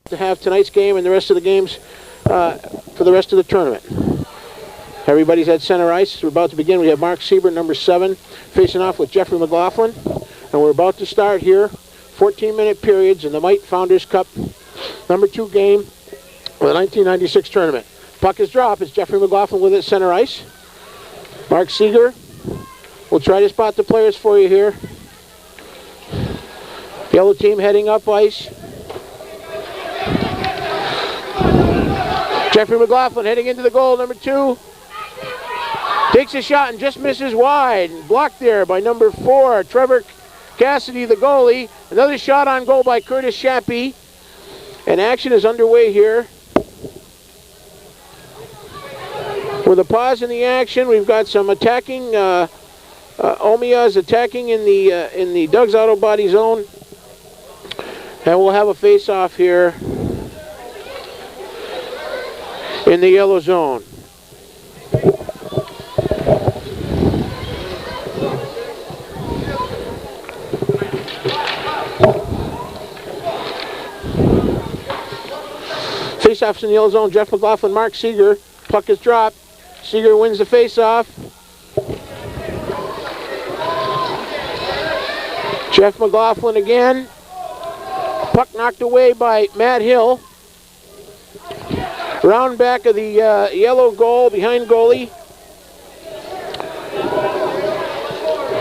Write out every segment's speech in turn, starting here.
to have tonight's game and the rest of the games for the rest of the tournament. Everybody's at center ice. We're about to begin. We have Mark Seager, number 7, facing off with Jeffrey McLaughlin. And we're about to start here. 14-minute periods in the Mite Founders Cup number 2 game of the 1996 tournament. Puck is dropped. It's Jeffrey McLaughlin with it, center ice. Mark Seager will try to spot the players for you here. Yellow team heading up ice. Jeffrey McLaughlin heading into the goal, number 2. Takes a shot and just misses wide. Blocked there by number 4, Trevor Cassidy, the goalie. Another shot on goal by Curtis Shappy. And action is underway here. With a pause in the action, we've got some attacking. Omiya is attacking in the Doug's Auto Body zone. And we'll have a face-off here in the yellow zone. Face-offs in the yellow zone. Jeff McLaughlin, Mark Seager. Puck is dropped. Seager wins the face-off. Jeff McLaughlin again. Puck knocked away by Matt Hill. Round back of the yellow goal, behind goalie.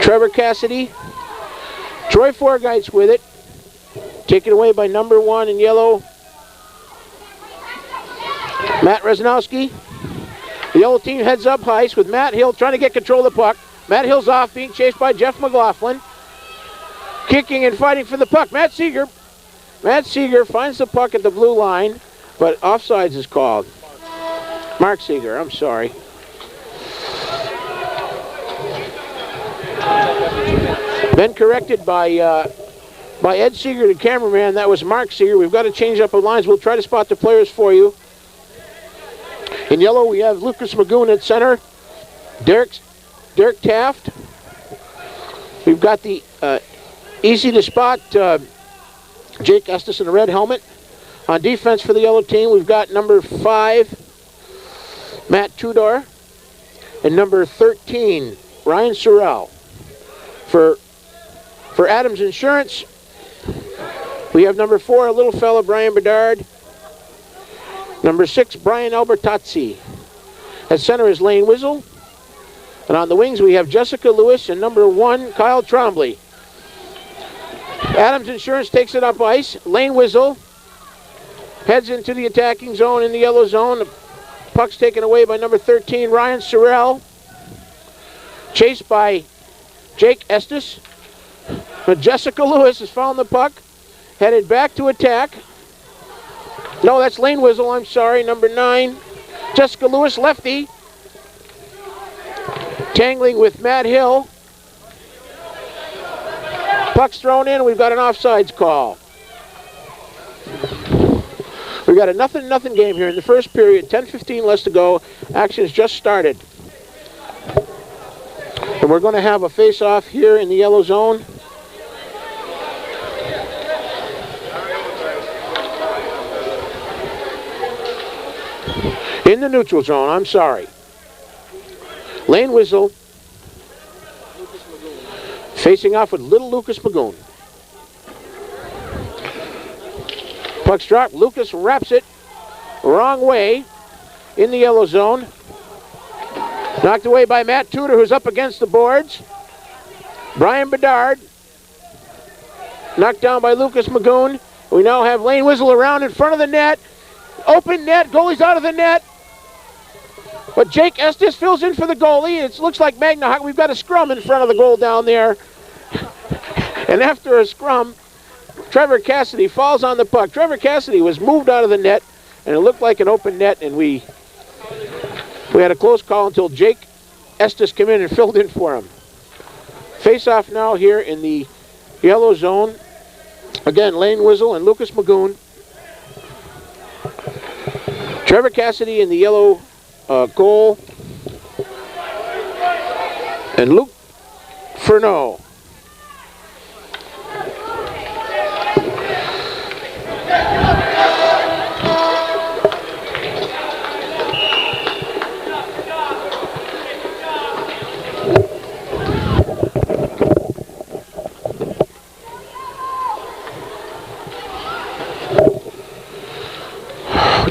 Trevor Cassidy. Troy Forgeit's with it. Taken away by number 1 in yellow, Matt Resnowski. The yellow team heads up ice with Matt Hill trying to get control of the puck. Matt Hill's off, being chased by Jeff McLaughlin. Kicking and fighting for the puck. Matt Seager finds the puck at the blue line, but offsides is called. Mark Seager, I'm sorry. Been corrected by Ed Seager, the cameraman. That was Mark Seager. We've got to change up the lines. We'll try to spot the players for you. In yellow, we have Lucas Magoon at center. Derek Taft. We've got the easy to spot Jake Estes in a red helmet. On defense for the yellow team, we've got number 5, Matt Tudor, and number 13, Ryan Sorrell. For Adams Insurance, we have number 4, a little fella, Brian Bedard. Number 6, Brian Albertazzi. At center is Lane Wiesel. And on the wings, we have Jessica Lewis and number 1, Kyle Trombley. Adams Insurance takes it up ice. Lane Wiesel heads into the attacking zone in the yellow zone. The puck's taken away by number 13, Ryan Sorrell. Chased by Jake Estes. But Jessica Lewis has found the puck. Headed back to attack. No, that's Lane Wiesel, I'm sorry, number 9. Jessica Lewis, lefty. Tangling with Matt Hill. Puck's thrown in, we've got an offsides call. We've got a nothing game here in the first period. 10:15 less to go. Action's just started. And we're going to have a face-off here in the yellow zone. In the neutral zone, I'm sorry. Lane Wiesel facing off with little Lucas Magoon. Puck's dropped. Lucas wraps it wrong way in the yellow zone. Knocked away by Matt Tudor, who's up against the boards. Brian Bedard knocked down by Lucas Magoon. We now have Lane Wiesel around in front of the net. Open net, goalie's out of the net. But Jake Estes fills in for the goalie. It looks like Magna. We've got a scrum in front of the goal down there. And after a scrum, Trevor Cassidy falls on the puck. Trevor Cassidy was moved out of the net, and it looked like an open net, and we had a close call until Jake Estes came in and filled in for him. Face-off now here in the yellow zone. Again, Lane Wiesel and Lucas Magoon. Trevor Cassidy in the yellow goal. And Luke Furneaux.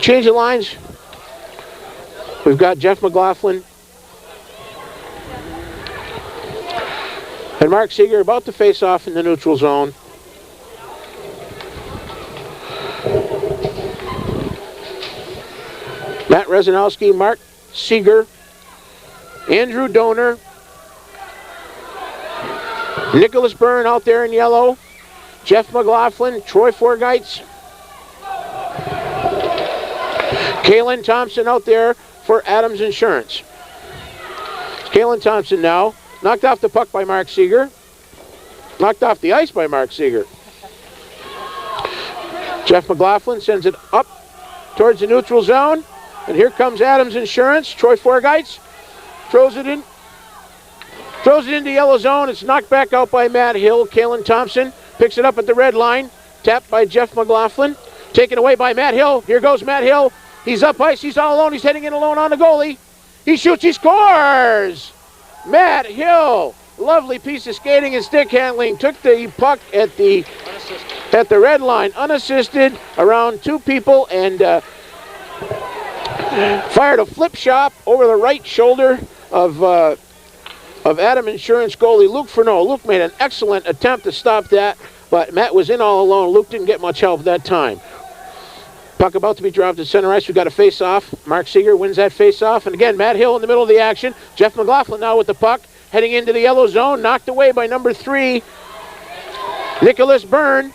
Change of lines. We've got Jeff McLaughlin and Mark Seager about to face off in the neutral zone. Matt Rezanowski, Mark Seager, Andrew Donor, Nicholas Byrne out there in yellow, Jeff McLaughlin, Troy Forgeitz, Kalen Thompson out there for Adams Insurance. Kalen Thompson now knocked off the puck by Mark Seager. Knocked off the ice by Mark Seager. Jeff McLaughlin sends it up towards the neutral zone. And here comes Adams Insurance. Troy Forgeitz throws it into yellow zone. It's knocked back out by Matt Hill. Kalen Thompson picks it up at the red line. Tapped by Jeff McLaughlin. Taken away by Matt Hill. Here goes Matt Hill. He's up ice. He's all alone. He's heading in alone on the goalie. He shoots. He scores! Matt Hill. Lovely piece of skating and stick handling. Took the puck at the red line unassisted around two people and fired a flip shot over the right shoulder of Adam Insurance goalie Luke Furneaux. Luke made an excellent attempt to stop that, but Matt was in all alone. Luke didn't get much help that time. Puck about to be dropped at center ice. We've got a face-off. Mark Seager wins that face-off. And again, Matt Hill in the middle of the action. Jeff McLaughlin now with the puck, heading into the yellow zone. Knocked away by number 3, Nicholas Byrne.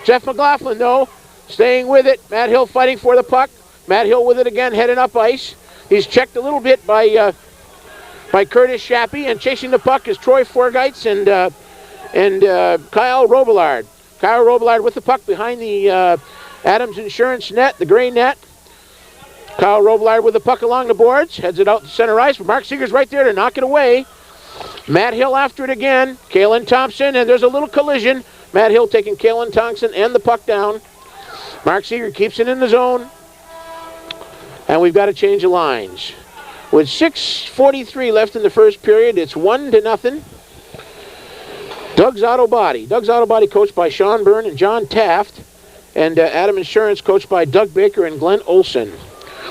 Jeff McLaughlin, though, staying with it. Matt Hill fighting for the puck. Matt Hill with it again, heading up ice. He's checked a little bit by Curtis Shappy, and chasing the puck is Troy Forgeitz and Kyle Robillard. Kyle Robillard with the puck behind the Adams Insurance net, the gray net. Kyle Robillard with the puck along the boards, heads it out to center ice, but Mark Seager's right there to knock it away. Matt Hill after it again. Kalen Thompson, and there's a little collision. Matt Hill taking Kalen Thompson and the puck down. Mark Seager keeps it in the zone. And we've got to change the lines. With 6:43 left in the first period, it's 1-0. Doug's Auto Body. Doug's Auto Body coached by Sean Byrne and John Taft. And Adam Insurance coached by Doug Baker and Glenn Olson.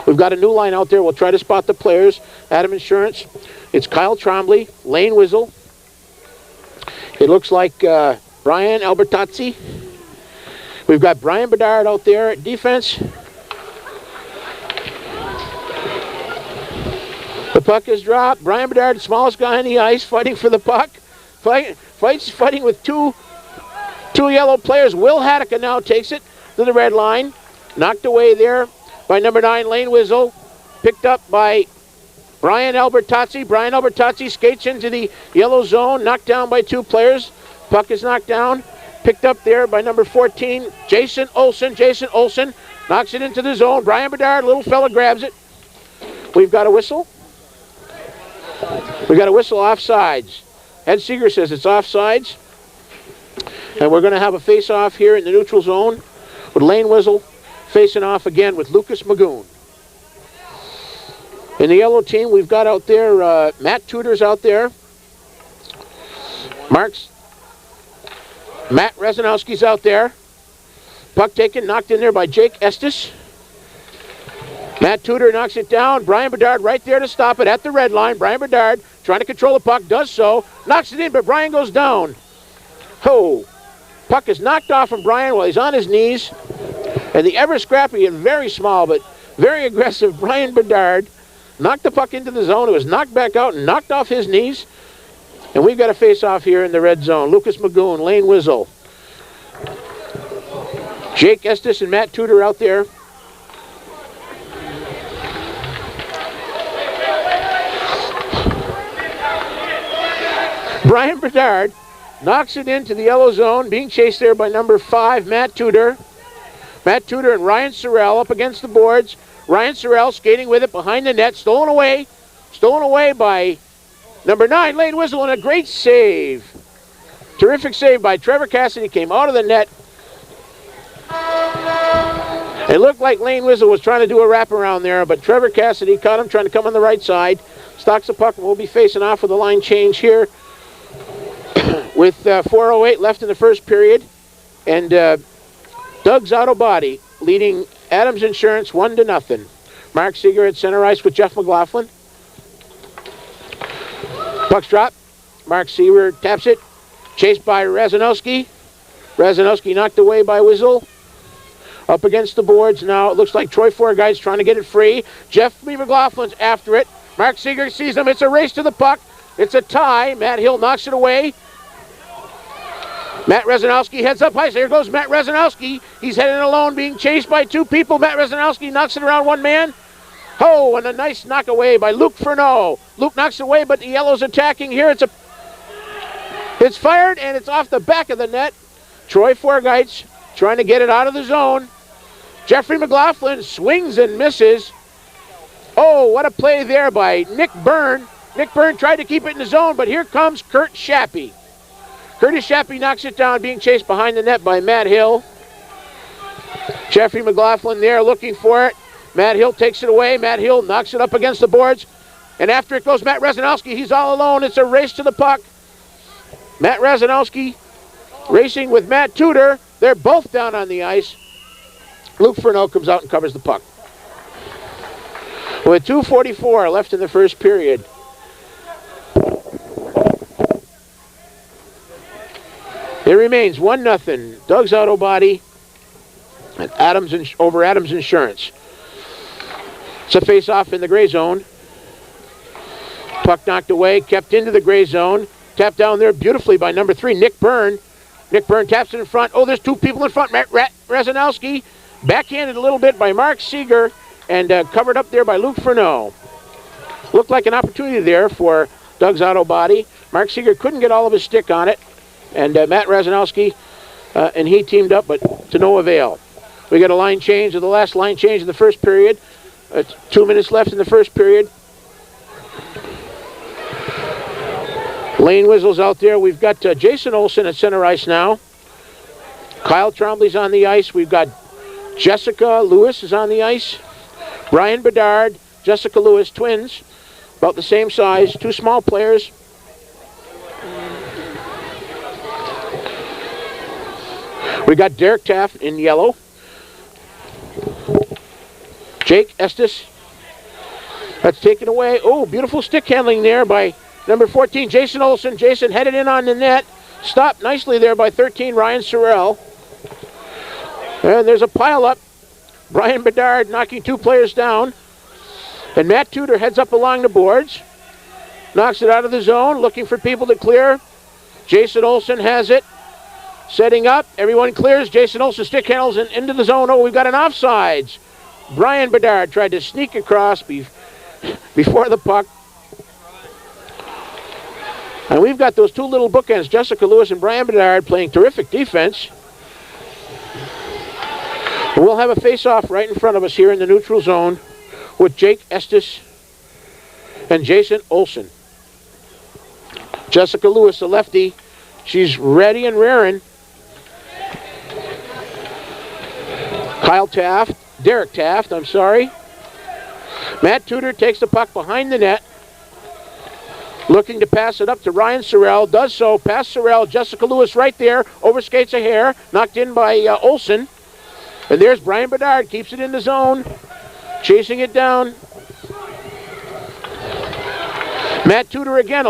We've got a new line out there. We'll try to spot the players. Adam Insurance, it's Kyle Trombley, Lane Wiesel. It looks like Brian Albertazzi. We've got Brian Bedard out there at defense. The puck is dropped. Brian Bedard, the smallest guy on the ice, fighting for the puck. Fighting with two yellow players. Will Haddock now takes it to the red line. Knocked away there by number 9, Lane Wiesel. Picked up by Brian Albertazzi. Brian Albertazzi skates into the yellow zone. Knocked down by 2 players. Puck is knocked down. Picked up there by number 14, Jason Olson. Jason Olson knocks it into the zone. Brian Bedard, little fella, grabs it. We've got a whistle. We've got a whistle offsides. Ed Seager says it's offsides. And we're going to have a face-off here in the neutral zone with Lane Wiesel facing off again with Lucas Magoon. In the yellow team, we've got out there Matt Tudor's out there. Matt Rezanowski's out there. Puck taken, knocked in there by Jake Estes. Matt Tudor knocks it down. Brian Bedard right there to stop it at the red line. Brian Bedard trying to control the puck, does so. Knocks it in, but Brian goes down. Oh, puck is knocked off from Brian while he's on his knees. And the ever scrappy and very small but very aggressive Brian Bedard knocked the puck into the zone. It was knocked back out and knocked off his knees. And we've got a face-off here in the red zone. Lucas Magoon, Lane Wiesel. Jake Estes and Matt Tudor out there. Brian Bedard knocks it into the yellow zone, being chased there by number 5, Matt Tudor. Matt Tudor and Ryan Sorrell up against the boards. Ryan Sorrell skating with it behind the net, stolen away by number 9, Lane Wiesel, and a great save. Terrific save by Trevor Cassidy, came out of the net. It looked like Lane Wiesel was trying to do a wraparound there, but Trevor Cassidy caught him trying to come on the right side. Stocks the puck, and we'll be facing off with a line change here with 4:08 left in the first period. And Doug's Auto Body leading Adams Insurance 1-0. Mark Seager at center ice with Jeff McLaughlin. Puck's drop. Mark Seager taps it. Chased by Razanowski. Razanowski knocked away by Wiesel. Up against the boards now. It looks like Troy Forguy's trying to get it free. Jeff McLaughlin's after it. Mark Seager sees him. It's a race to the puck. It's a tie. Matt Hill knocks it away. Matt Razanowski heads up ice. There goes Matt Razanowski. He's heading alone, being chased by two people. Matt Razanowski knocks it around one man. Oh, and a nice knock away by Luke Furneaux. Luke knocks it away, but the Yellow's attacking here. It's fired, and it's off the back of the net. Troy Forgeitz trying to get it out of the zone. Jeffrey McLaughlin swings and misses. Oh, what a play there by Nick Byrne. Nick Byrne tried to keep it in the zone, but here comes Kurt Shappy. Curtis Shappy knocks it down, being chased behind the net by Matt Hill. Jeffrey McLaughlin there looking for it. Matt Hill takes it away. Matt Hill knocks it up against the boards. And after it goes Matt Razanowski. He's all alone. It's a race to the puck. Matt Razanowski racing with Matt Tudor. They're both down on the ice. Luke Furneaux comes out and covers the puck. With 2:44 left in the first period. It remains 1-0. Doug's Auto Body and over Adams Insurance. It's a face-off in the gray zone. Puck knocked away, kept into the gray zone. Tapped down there beautifully by number 3, Nick Byrne. Nick Byrne taps it in front. Oh, there's two people in front. Razanowski backhanded a little bit by Mark Seager and covered up there by Luke Furneaux. Looked like an opportunity there for Doug's Auto Body. Mark Seager couldn't get all of his stick on it. And Matt Razanowski and he teamed up, but to no avail. We got a line change, the last line change of the first period. 2 minutes left in the first period. Lane Wiesels out there. We've got Jason Olson at center ice now. Kyle Trombley's on the ice. We've got Jessica Lewis is on the ice. Brian Bedard, Jessica Lewis, twins. About the same size. Two small players. We got Derek Taft in yellow. Jake Estes. That's taken away. Oh, beautiful stick handling there by number 14, Jason Olson. Jason headed in on the net. Stopped nicely there by 13, Ryan Sorrell. And there's a pile-up. Brian Bedard knocking two players down. And Matt Tudor heads up along the boards. Knocks it out of the zone, looking for people to clear. Jason Olson has it. Setting up, everyone clears. Jason Olson stick handles into the zone. Oh, we've got an offsides. Brian Bedard tried to sneak across before the puck. And we've got those two little bookends, Jessica Lewis and Brian Bedard, playing terrific defense. We'll have a face-off right in front of us here in the neutral zone with Jake Estes and Jason Olson. Jessica Lewis, the lefty, she's ready and raring. Derek Taft, I'm sorry. Matt Tudor takes the puck behind the net. Looking to pass it up to Ryan Sorrell. Does so. Pass Sorrell. Jessica Lewis right there. Overskates a hair. Knocked in by Olson. And there's Brian Bedard. Keeps it in the zone. Chasing it down. Matt Tudor again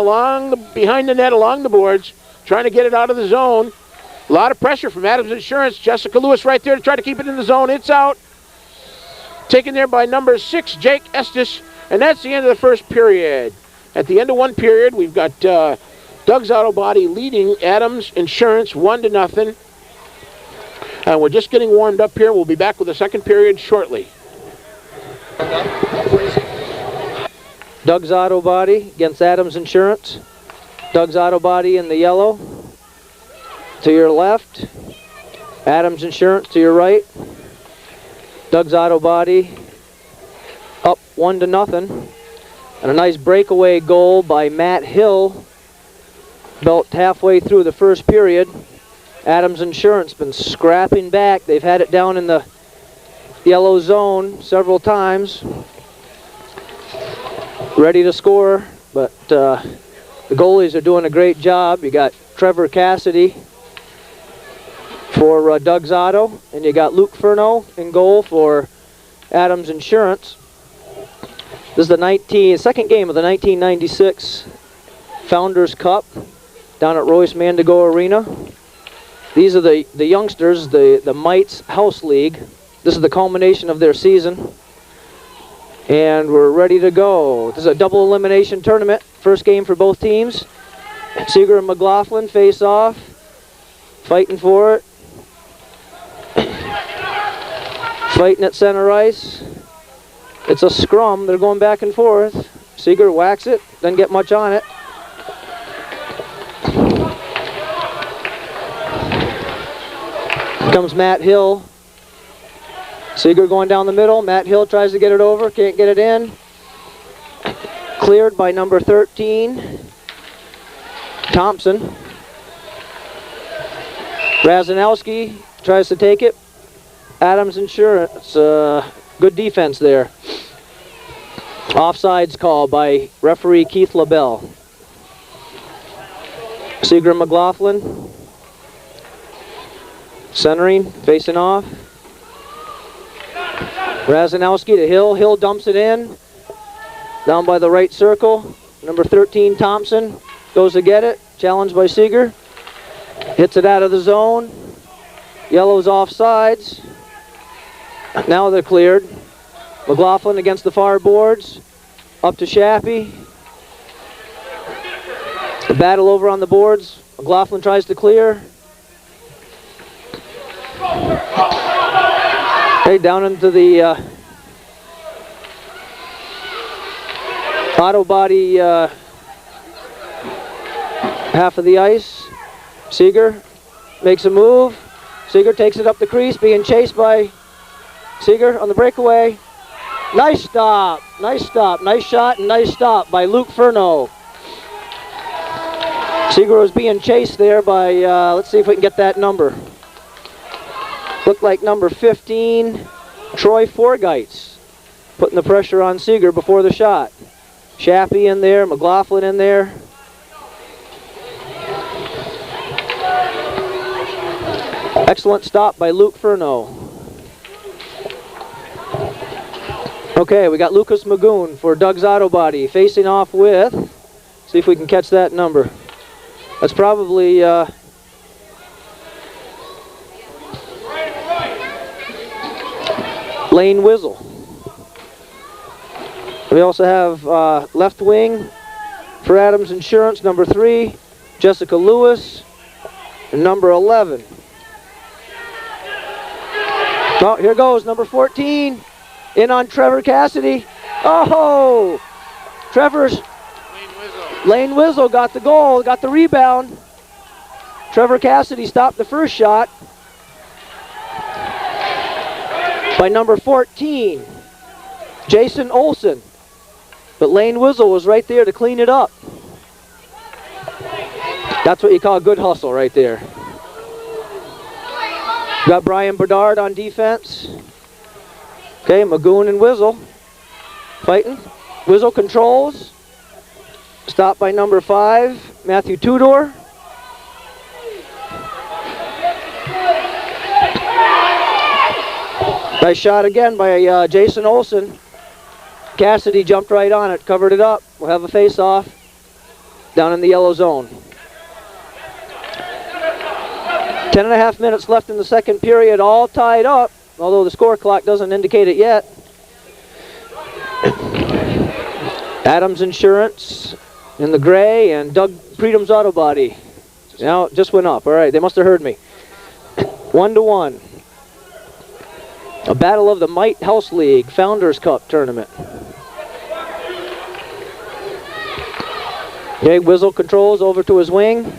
behind the net along the boards. Trying to get it out of the zone. A lot of pressure from Adams Insurance. Jessica Lewis right there to try to keep it in the zone. It's out. Taken there by number 6, Jake Estes. And that's the end of the first period. At the end of one period, we've got Doug's Auto Body leading Adams Insurance 1-0. And we're just getting warmed up here. We'll be back with the second period shortly. Doug's Auto Body against Adams Insurance. Doug's Auto Body in the yellow. To your left. Adams Insurance to your right. Doug's Auto Body up 1-0. And a nice breakaway goal by Matt Hill. About halfway through the first period. Adams Insurance been scrapping back. They've had it down in the yellow zone several times. Ready to score, but the goalies are doing a great job. You got Trevor Cassidy for Doug Zotto, and you got Luke Furno in goal for Adams Insurance. This is the second game of the 1996 Founders Cup down at Royce Mandigo Arena. These are the youngsters, the Mites House League. This is the culmination of their season. And we're ready to go. This is a double elimination tournament. First game for both teams. Seager and McLaughlin face off. Fighting for it. Fighting at center ice. It's a scrum. They're going back and forth. Seager whacks it. Doesn't get much on it. Here comes Matt Hill. Seager going down the middle. Matt Hill tries to get it over. Can't get it in. Cleared by number 13. Thompson. Razanowski tries to take it. Adams Insurance. Good defense there. Offsides call by referee Keith LaBelle. Seager and McLaughlin. Centering. Facing off. Razanowski to Hill. Hill dumps it in. Down by the right circle. Number 13, Thompson, goes to get it. Challenged by Seager. Hits it out of the zone. Yellow's offsides. Now they're cleared. McLaughlin against the far boards. Up to Shappy. The battle over on the boards. McLaughlin tries to clear. Okay, down into the auto body half of the ice. Seager makes a move. Seager takes it up the crease, being chased by Seager on the breakaway. Nice stop, nice stop, nice shot and nice stop by Luke Furno. Seager was being chased there by, let's see if we can get that number. Looked like number 15, Troy Forgeitz, putting the pressure on Seager before the shot. Shappy in there, McLaughlin in there. Excellent stop by Luke Furno. Okay, we got Lucas Magoon for Doug's Auto Body facing off with, see if we can catch that number. That's probably Lane Wizzle. We also have left wing for Adams Insurance, number 3, Jessica Lewis, and number 11. Oh, here goes number 14, in on Trevor Cassidy. Oh, Trevor's Lane Wizzle got the goal, got the rebound. Trevor Cassidy stopped the first shot by number 14, Jason Olson. But Lane Wizzle was right there to clean it up. That's what you call good hustle right there. Got Brian Bedard on defense. Okay, Magoon and Wizzle fighting. Wizzle controls. Stopped by number 5, Matthew Tudor. Nice shot again by Jason Olson. Cassidy jumped right on it, covered it up. We'll have a face-off down in the yellow zone. 10.5 minutes left in the second period, all tied up, although the score clock doesn't indicate it yet. Adams Insurance in the gray and Doug Freedom's Auto Body. Now it just went up. All right, they must have heard me. 1-1. A battle of the Mite House League Founders Cup tournament. Okay, Wizzle controls over to his wing.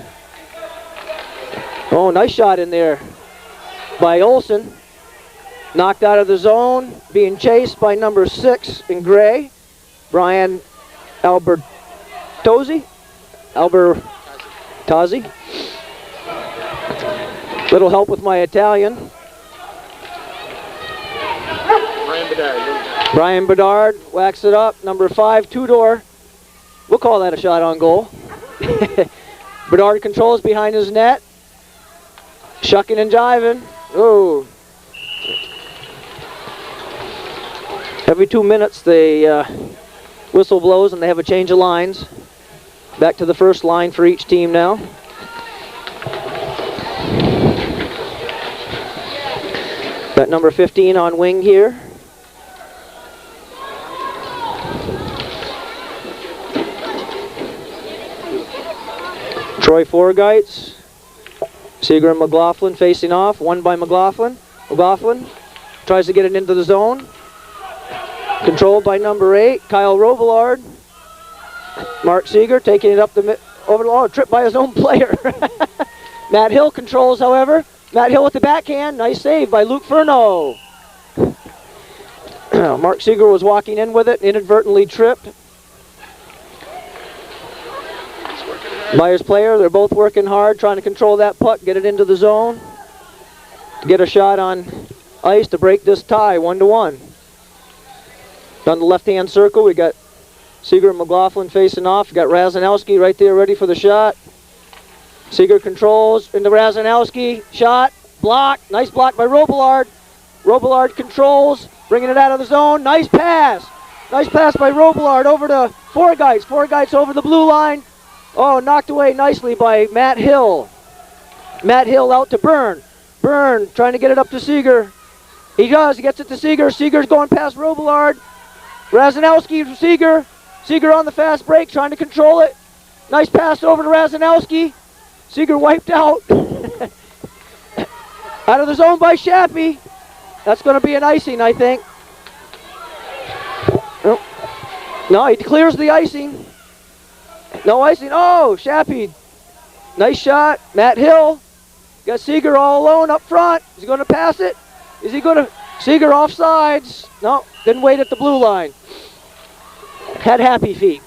Oh, nice shot in there by Olson. Knocked out of the zone, being chased by number 6 in gray, Brian Albertozzi. Little help with my Italian. Brian Bedard whacks it up. Number 5, Tudor. We'll call that a shot on goal. Bedard controls behind his net. Shucking and jiving. Oh. Every 2 minutes the whistle blows and they have a change of lines. Back to the first line for each team now. Got number 15 on wing here. Troy Forgeitz. Seager and McLaughlin facing off. One by McLaughlin. McLaughlin tries to get it into the zone. Controlled by number 8, Kyle Robillard. Mark Seager taking it up the over the trip by his own player. Matt Hill controls, however. Matt Hill with the backhand. Nice save by Luke Furno. Mark Seager was walking in with it, inadvertently tripped by his player. They're both working hard, trying to control that puck, get it into the zone, get a shot on ice to break this tie, 1-1. Down the left-hand circle, we got Seager and McLaughlin facing off. We got Razanowski right there ready for the shot. Seager controls into Razanowski. Shot, block, nice block by Robillard. Robillard controls, bringing it out of the zone. Nice pass. Nice pass by Robillard over to Forgeitz. Forgeitz over the blue line. Oh, knocked away nicely by Matt Hill. Matt Hill out to Byrne. Byrne trying to get it up to Seager. He does, he gets it to Seager. Seager's going past Robillard. Razanowski to Seager. Seager on the fast break, trying to control it. Nice pass over to Razanowski. Seager wiped out. Out of the zone by Shappy. That's going to be an icing, I think. No, he clears the icing. No icing. Oh, Shappy. Nice shot. Matt Hill. Got Seager all alone up front. Is he going to pass it? Is he going to... Seager offsides. No, didn't wait at the blue line. Had happy feet.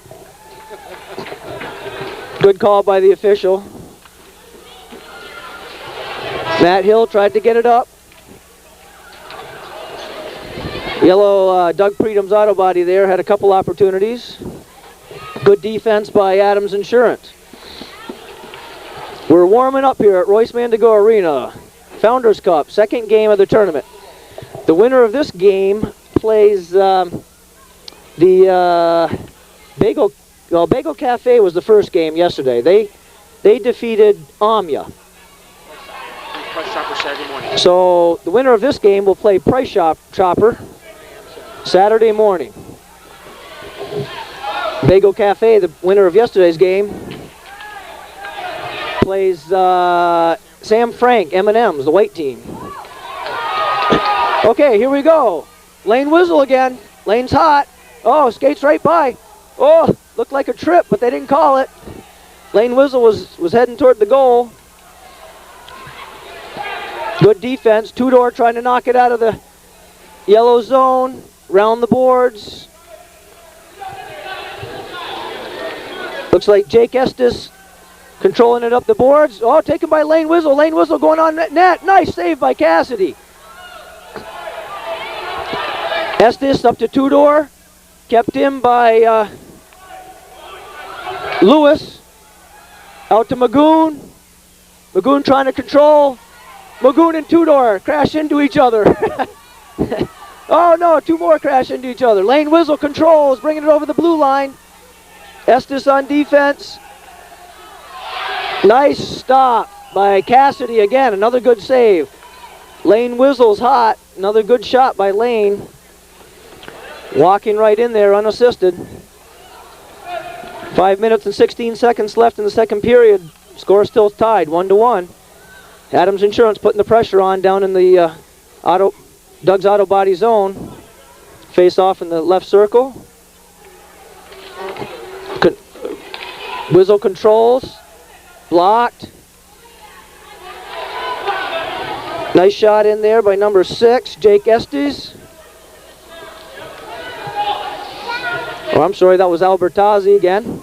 Good call by the official. Matt Hill tried to get it up. Yellow Doug Predom's auto body there had a couple opportunities. Good defense by Adams Insurance. We're warming up here at Royce Mandigo Arena. Founders Cup, second game of the tournament. The winner of this game plays the Bagel Cafe was the first game yesterday. They defeated Amya. So the winner of this game will play Price Chopper Saturday morning. Bagel Cafe, the winner of yesterday's game, plays Sam Frank, M&M's, the white team. Okay, here we go. Lane Whistle again. Lane's hot. Oh, skates right by. Oh, looked like a trip, but they didn't call it. Lane Whistle was heading toward the goal. Good defense. Tudor trying to knock it out of the yellow zone. Round the boards. Looks like Jake Estes controlling it up the boards. Oh, taken by Lane Whistle. Lane Whistle going on net. Nice save by Cassidy. Estes up to Tudor. Kept in by Lewis. Out to Magoon. Magoon trying to control. Magoon and Tudor crash into each other. Oh no, two more crash into each other. Lane Whistle controls, bringing it over the blue line. Estes on defense. Nice stop by Cassidy again, another good save. Lane Whistle's hot, another good shot by Lane. Walking right in there unassisted. 5 minutes and 16 seconds left in the second period. Score still tied, 1-1. Adams Insurance putting the pressure on down in the Doug's Auto Body zone. Face off in the left circle. Whistle controls. Blocked. Nice shot in there by number 6, Jake Estes. Oh, I'm sorry, that was Albertazzi again.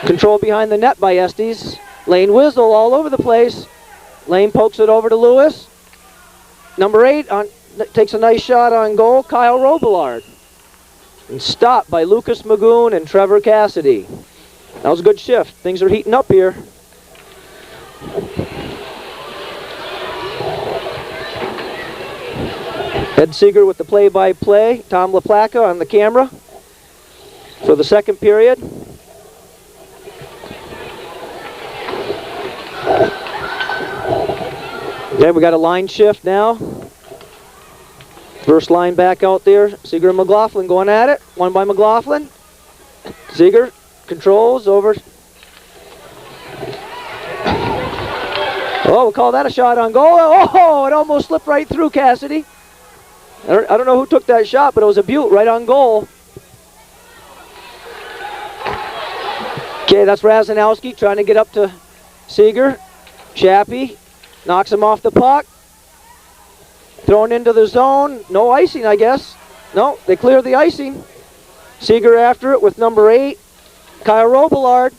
Control behind the net by Estes. Lane Whistle all over the place. Lane pokes it over to Lewis. Number 8 takes a nice shot on goal, Kyle Robillard. And stopped by Lucas Magoon and Trevor Cassidy. That was a good shift. Things are heating up here. Ed Seager with the play-by-play. Tom LaPlaca on the camera for the second period. Okay, we got a line shift now. First line back out there. Seager and McLaughlin going at it. One by McLaughlin. Seager controls over. Oh, we'll call that a shot on goal. Oh, it almost slipped right through Cassidy. I don't know who took that shot, but it was a beaut right on goal. Okay, that's Razanowski trying to get up to Seager. Chappie knocks him off the puck. Thrown into the zone. No icing, I guess. No, they clear the icing. Seager after it with number 8, Kyle Robillard.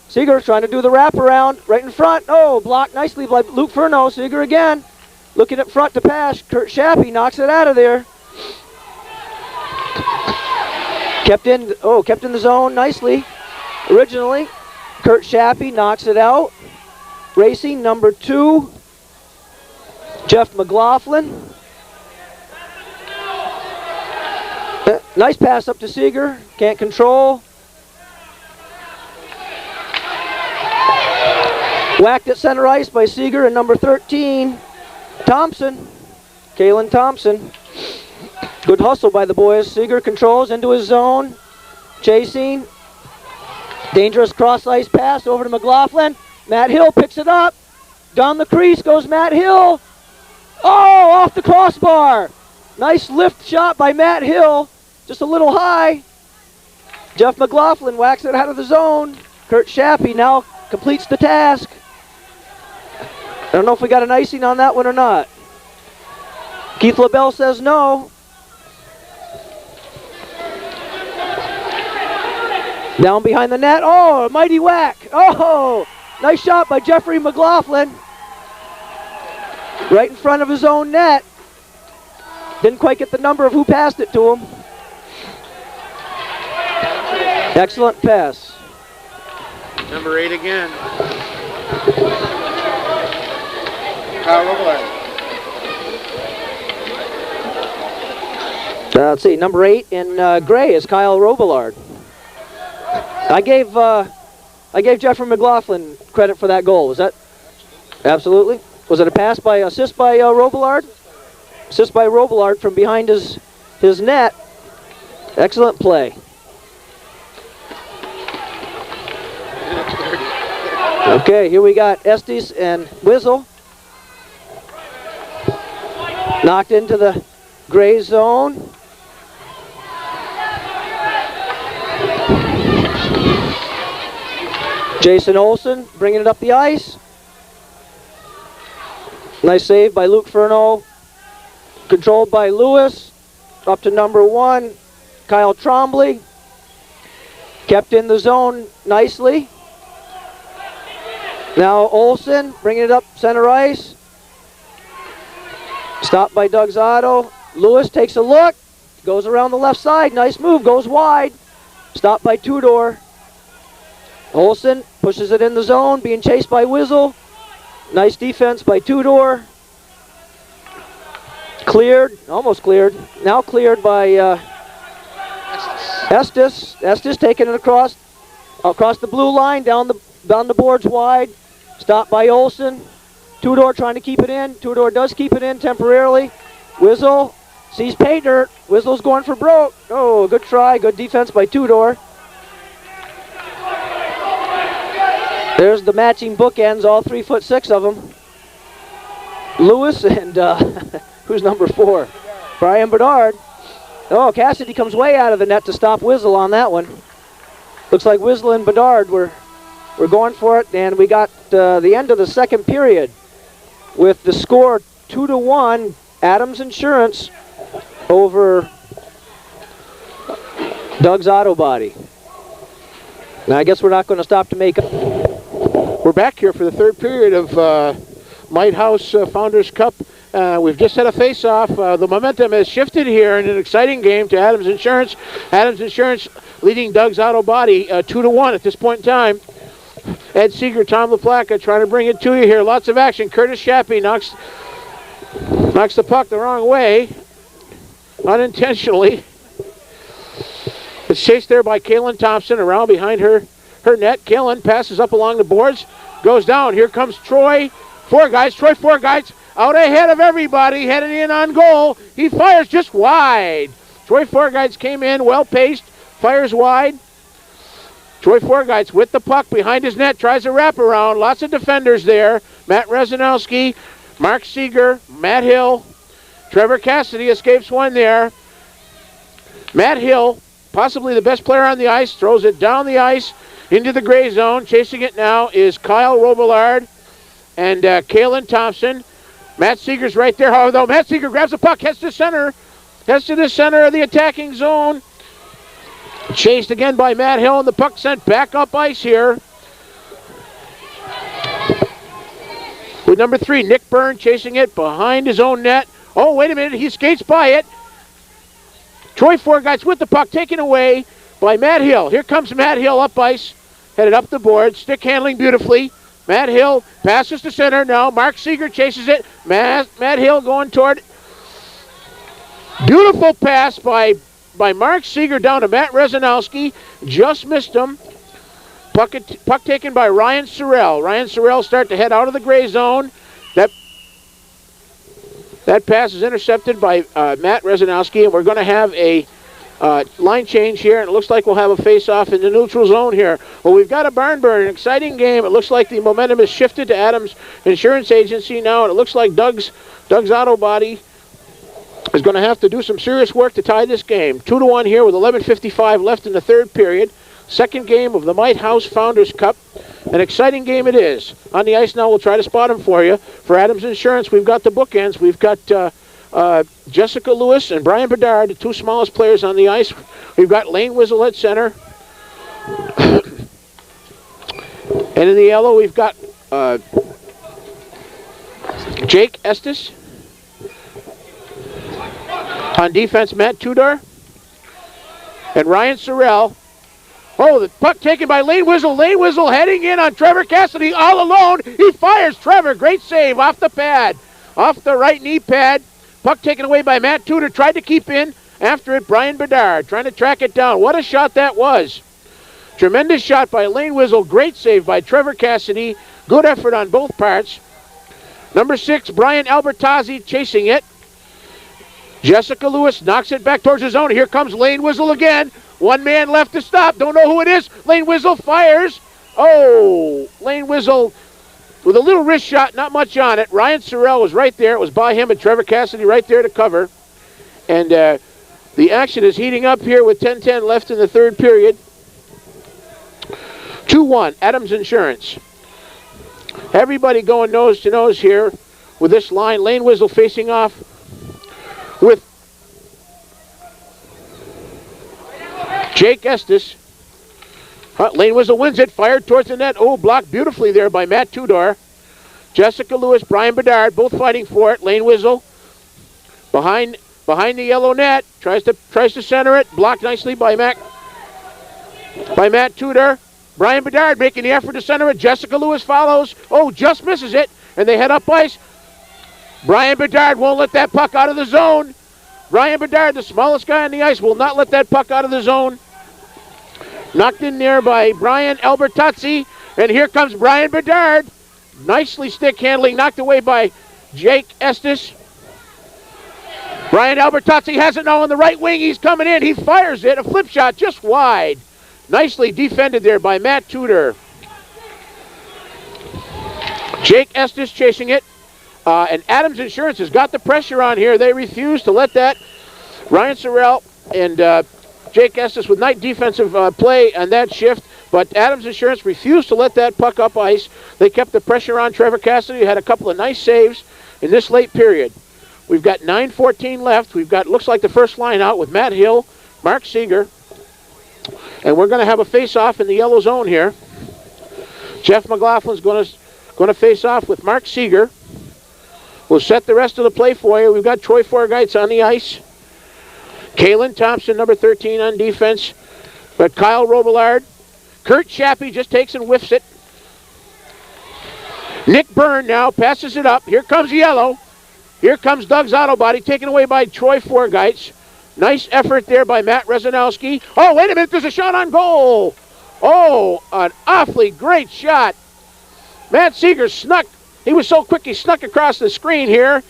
Seager trying to do the wraparound right in front. Oh, blocked nicely by Luke Furno. Seager again. Looking at front to pass. Kurt Chappie knocks it out of there. Kept in the zone nicely. Originally, Kurt Chappie knocks it out. Racing number 2, Jeff McLaughlin. Nice pass up to Seager. Can't control. Whacked at center ice by Seager and number 13, Thompson. Kalen Thompson. Good hustle by the boys. Seager controls into his zone. Chasing. Dangerous cross-ice pass over to McLaughlin. Matt Hill picks it up. Down the crease goes Matt Hill. Oh, off the crossbar. Nice lift shot by Matt Hill. Just a little high. Jeff McLaughlin whacks it out of the zone. Kurt Chappie now completes the task. I don't know if we got an icing on that one or not. Keith LaBelle says no. Down behind the net. Oh, a mighty whack. Oh, nice shot by Jeffrey McLaughlin. Right in front of his own net. Didn't quite get the number of who passed it to him. Excellent pass. Number 8 again. Kyle Robillard. Let's see, number 8 in gray is Kyle Robillard. I gave Jeffrey McLaughlin credit for that goal. Was that absolutely? Was it a pass by assist by Robillard? Assist by Robillard from behind his net. Excellent play. Okay, here we got Estes and Wizzle. Knocked into the gray zone. Jason Olsen bringing it up the ice. Nice save by Luke Furno. Controlled by Lewis. Up to number 1, Kyle Trombley. Kept in the zone nicely. Now Olsen bringing it up center ice. Stopped by Doug Zotto. Lewis takes a look. Goes around the left side. Nice move. Goes wide. Stopped by Tudor. Olsen pushes it in the zone. Being chased by Wizzle. Nice defense by Tudor. Cleared. Almost cleared. Now cleared by Estes. Estes taking it across the blue line. Down the boards wide. Stopped by Olsen. Tudor trying to keep it in. Tudor does keep it in temporarily. Wizzle sees pay dirt. Wizzle's going for broke. Oh, good try. Good defense by Tudor. There's the matching bookends, all 3'6" of them. Lewis and who's number 4? Brian Bedard. Oh, Cassidy comes way out of the net to stop Wizzle on that one. Looks like Wizzle and Bedard were going for it, and we got the end of the second period with the score 2-1, Adams Insurance over Doug's Auto Body. Now I guess we're not going to stop to make up. We're back here for the third period of Lighthouse Founders Cup. We've just had a face-off. The momentum has shifted here in an exciting game to Adams Insurance. Adams Insurance leading Doug's Auto Body 2-1 at this point in time. Ed Seager, Tom LaPlaca trying to bring it to you here. Lots of action. Curtis Chappie knocks the puck the wrong way. unintentionally. It's chased there by Kaylin Thompson around behind her net. Kaylin passes up along the boards, goes down. Here comes Troy Forgeist. Troy Forgeist out ahead of everybody, heading in on goal. He fires just wide. Troy Forgeist came in, well-paced, fires wide. Troy Forgeist with the puck behind his net, tries a wraparound. Lots of defenders there. Matt Rezanowski, Mark Seager, Matt Hill. Trevor Cassidy escapes one there. Matt Hill, possibly the best player on the ice, throws it down the ice into the gray zone. Chasing it now is Kyle Robillard and Kaylin Thompson. Matt Seeger's right there, although Matt Seeger grabs the puck, heads to the center of the attacking zone. Chased again by Matt Hill, and the puck sent back up ice here. With number 3, Nick Byrne chasing it behind his own net. Oh, wait a minute, he skates by it. Troy Forgeist with the puck taken away by Matt Hill. Here comes Matt Hill up ice, headed up the board, stick handling beautifully. Matt Hill passes to center now. Mark Seeger chases it. Matt Hill going toward. Beautiful pass by Mark Seeger down to Matt Rezanowski. Just missed him. Puck taken by Ryan Sorrell. Ryan Sorrell start to head out of the gray zone. That pass is intercepted by Matt Rezanowski, and we're going to have a line change here, and it looks like we'll have a face-off in the neutral zone here. Well, we've got a barn burner, an exciting game. It looks like the momentum is shifted to Adams Insurance Agency now, and it looks like Doug's Auto Body is going to have to do some serious work to tie this game. 2-1 here with 11:55 left in the third period. Second game of the Might House Founders Cup. An exciting game it is. On the ice now, we'll try to spot them for you. For Adams Insurance, we've got the bookends. We've got Jessica Lewis and Brian Bedard, the two smallest players on the ice. We've got Lane Wiesel at center. And in the yellow, we've got Jake Estes. On defense, Matt Tudor. And Ryan Sorrell. Oh, the puck taken by Lane Wiesel. Lane Wiesel heading in on Trevor Cassidy all alone. He fires Trevor. Great save off the pad. Off the right knee pad. Puck taken away by Matt Tudor. Tried to keep in. After it, Brian Bedard trying to track it down. What a shot that was. Tremendous shot by Lane Wiesel. Great save by Trevor Cassidy. Good effort on both parts. Number 6, Brian Albertazzi chasing it. Jessica Lewis knocks it back towards his zone. Here comes Lane Wiesel again. One man left to stop. Don't know who it is. Lane Wiesel fires. Oh, Lane Wiesel with a little wrist shot, not much on it. Ryan Sorrell was right there. It was by him and Trevor Cassidy right there to cover. And the action is heating up here with 10:10 left in the third period. 2-1, Adams Insurance. Everybody going nose to nose here with this line. Lane Wiesel facing off with Jake Estes. Lane Wiesel wins it, fired towards the net. Oh, blocked beautifully there by Matt Tudor. Jessica Lewis, Brian Bedard, both fighting for it. Lane Wiesel behind the yellow net, tries to center it, blocked nicely by Matt Tudor. Brian Bedard making the effort to center it. Jessica Lewis follows. Oh, just misses it, and they head up ice. Brian Bedard won't let that puck out of the zone. Brian Bedard, the smallest guy on the ice, will not let that puck out of the zone. Knocked in there by Brian Albertazzi, and here comes Brian Bedard. Nicely stick handling, knocked away by Jake Estes. Brian Albertazzi has it now on the right wing. He's coming in. He fires it. A flip shot just wide. Nicely defended there by Matt Tudor. Jake Estes chasing it. And Adams Insurance has got the pressure on here. They refuse to let that. Ryan Sorrell and Jake Estes with nice defensive play on that shift. But Adams Insurance refused to let that puck up ice. They kept the pressure on Trevor Cassidy, who had a couple of nice saves in this late period. We've got 9:14 left. We've got, looks like the first line out with Matt Hill, Mark Seager. And we're going to have a face-off in the yellow zone here. Jeff McLaughlin's going to face off with Mark Seager. We'll set the rest of the play for you. We've got Troy Forgeist on the ice. Kaylin Thompson, number 13 on defense. But Kyle Robillard. Kurt Chappie just takes and whiffs it. Nick Byrne now passes it up. Here comes yellow. Here comes Doug's Auto Body, taken away by Troy Forgeist. Nice effort there by Matt Rezanowski. Oh, wait a minute, there's a shot on goal. Oh, an awfully great shot. Matt Seager snuck. He was so quick he snuck across the screen here.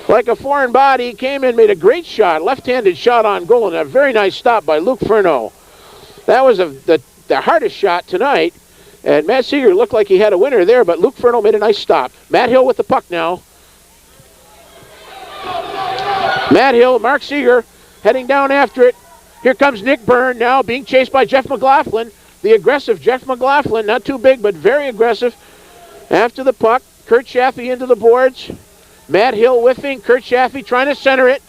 Like a foreign body, came in, made a great shot, left-handed shot on goal, and a very nice stop by Luke Furno. That was the hardest shot tonight, and Matt Seager looked like he had a winner there, but Luke Furno made a nice stop. Matt Hill with the puck now. Matt Hill, Mark Seager heading down after it. Here comes Nick Byrne now, being chased by Jeff McLaughlin. The aggressive Jeff McLaughlin, not too big, but very aggressive. After the puck, Kurt Chaffee into the boards. Matt Hill whiffing, Kurt Chaffee trying to center it.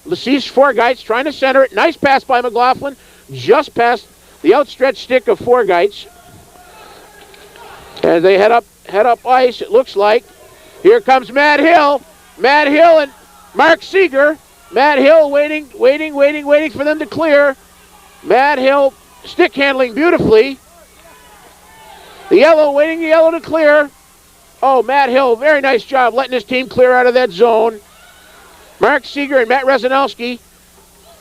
Lacis Forgeitz trying to center it. Nice pass by McLaughlin, just past the outstretched stick of Forgeitz. As they head up ice, it looks like. Here comes Matt Hill. Matt Hill and Mark Seager. Matt Hill waiting for them to clear. Matt Hill stick handling beautifully. The yellow to clear. Oh, Matt Hill, very nice job letting his team clear out of that zone. Mark Seager and Matt Rezanowski